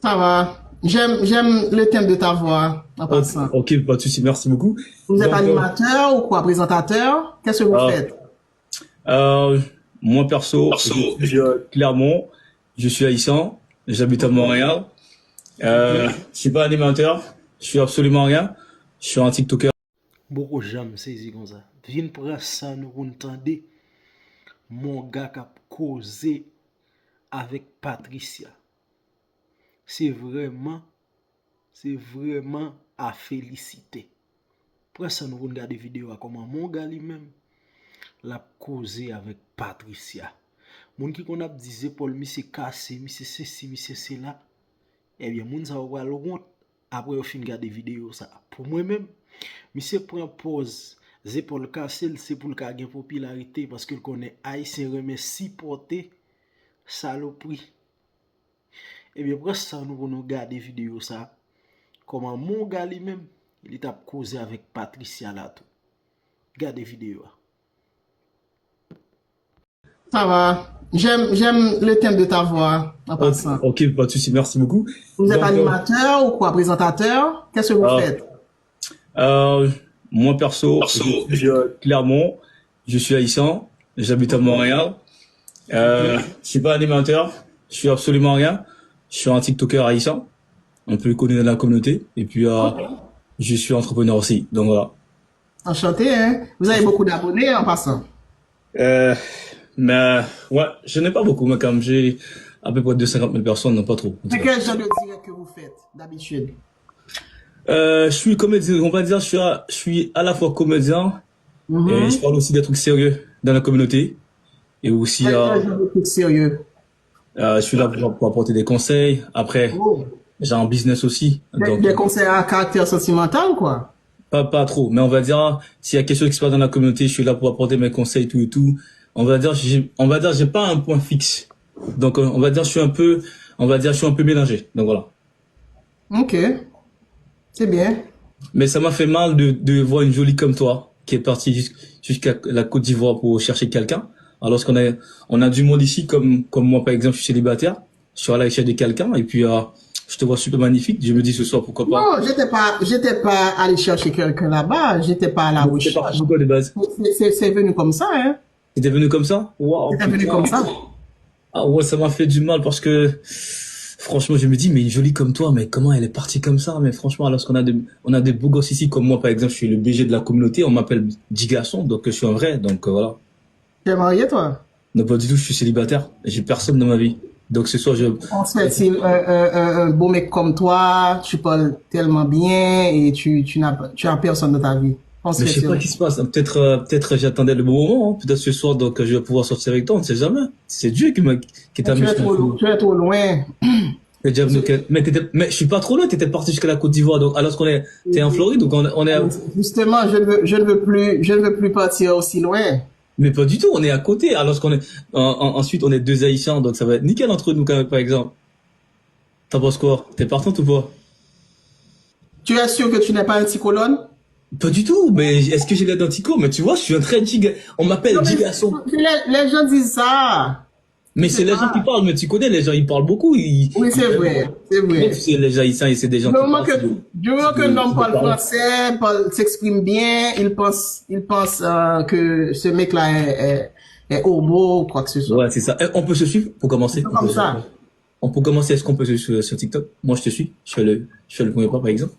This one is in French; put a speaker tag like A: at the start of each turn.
A: Ça va. J'aime le thème de ta voix, en
B: Ok,
A: passant.
B: ok, pas de souci, merci beaucoup.
A: Vous êtes
B: Donc,
A: animateur ou quoi? Présentateur? Qu'est-ce que vous
B: euh,
A: faites?
B: euh, moi perso, je suis Clermont, je suis haïtien, j'habite à Montréal.
A: Ok.
B: Je suis pas animateur, je suis absolument rien. Je suis un TikToker.
C: Beaucoup j'aime saisi comme ça. Viens prendre ça nous entendre mon gars qui a causé avec Patricia. C'est vraiment, c'est vraiment à féliciter. Prends ça nous regarder vidéo à comment mon gars lui-même l'a causé avec Patricia. Moun qui qu'on a dit Paul mi c'est cassé, mi c'est ceci, mi c'est cela. Eh bien moun ça va le honte après au fin regarder vidéo ça. Pour moi-même, monsieur prend pause, épaules cassées, c'est pour le cas de popularité parce qu'il connaît haïtien remet si porté saloperie. Et bien pour ça nous allons regarder vidéo ça. Comment mon gars lui-même, il est à causer avec Patricia là tout. Regardez vidéo.
A: Ça va. J'aime le thème de ta voix, en
B: Ok,
A: passant.
B: ok, pas de souci, merci beaucoup.
A: Vous êtes
B: Donc,
A: animateur ou quoi? Présentateur? Qu'est-ce que vous faites?
B: euh, moi perso, je suis Clermont, je suis haïtien, j'habite à Montréal. Je suis pas animateur, je suis absolument rien. Je suis un TikToker haïtien, un peu connu dans la communauté. Et puis, je suis entrepreneur aussi. Donc voilà.
A: Enchanté, hein? Vous avez beaucoup d'abonnés en passant.
B: Euh, mais ouais, je n'ai pas beaucoup, mais quand même, j'ai à peu près 250 000 personnes, non pas trop.
A: Mais quel genre de direct que vous faites d'habitude?
B: Je suis comédien, on va dire, je suis à la fois comédien et je parle aussi des trucs sérieux dans la communauté. Et aussi,
A: Quel genre de trucs sérieux?
B: je suis là pour apporter des conseils. Après,
A: Oh.
B: j'ai un business aussi. Donc,
A: Des conseils à caractère sentimental ou quoi?
B: pas trop, mais on va dire, s'il y a quelque chose qui se passe dans la communauté, je suis là pour apporter mes conseils, tout et tout. J'ai pas un point fixe. Donc, on va dire, je suis un peu mélangé. Donc voilà.
A: Ok. C'est bien.
B: Mais ça m'a fait mal de voir une jolie comme toi, qui est partie jusqu'à la Côte d'Ivoire pour chercher quelqu'un. Alors on a du monde ici, comme moi, par exemple, je suis célibataire. Je suis à la recherche de quelqu'un, et puis, je te vois super magnifique. Je me dis ce soir, pourquoi pas.
A: Non, j'étais pas allé chercher quelqu'un là-bas. J'étais pas à la
B: C'est parti
A: recherche.
B: pourquoi de base?
A: C'est venu comme ça, hein.
B: T'étais venu comme ça? Waouh.
A: C'est venu comme ça.
B: Ah ouais, ça m'a fait du mal parce que, franchement, je me dis, mais une jolie comme toi, mais comment elle est partie comme ça? Mais franchement, alors qu'on a on a des beaux gosses ici, comme moi, par exemple, je suis le BG de la communauté, on m'appelle Digasson, donc je suis un vrai, donc voilà.
A: T'es marié, toi?
B: Non, pas du tout, je suis célibataire, j'ai personne dans ma vie. Donc ce soir,
A: En fait, c'est un beau mec comme toi, tu parles tellement bien et tu as personne dans ta vie.
B: mais je sais pas ce qui se passe, peut-être j'attendais le bon moment, hein. Peut-être ce soir, donc je vais pouvoir sortir avec toi, on ne sait jamais. C'est Dieu qui t'a mis sur le coup.
A: Tu es trop loin.
B: T'es déjà venu mais je suis pas trop loin, t'étais parti jusqu'à la Côte d'Ivoire, donc alors t'es en Floride, donc on est,
A: Justement, je ne veux plus partir aussi loin.
B: mais pas du tout, on est à côté, alors qu'on est, ensuite on est deux Haïtiens, donc ça va être nickel entre nous quand même, par exemple. T'en penses quoi? T'es partante ou pas?
A: Tu es sûr que tu n'es pas un petit colonne?
B: Pas du tout, mais est-ce que j'ai l'air d'un tico? Mais tu vois, je suis un très giga, on m'appelle Gigasson.
A: Les gens disent ça.
B: Mais c'est les gens qui parlent, mais tu connais, les gens, ils parlent beaucoup,
A: Oui, c'est vrai, c'est vrai.
B: Tu sais, les Haïtiens, c'est des gens
A: Du
B: qui
A: moment
B: parlent.
A: du moment que l'homme parle français, s'exprime bien, il pense que ce mec-là est homo ou quoi que ce soit.
B: Ouais, c'est ça. On peut se suivre pour commencer.
A: Comme ça.
B: On peut commencer, est-ce qu'on peut se suivre sur TikTok? Moi, je te suis. Je fais le premier pas, par exemple.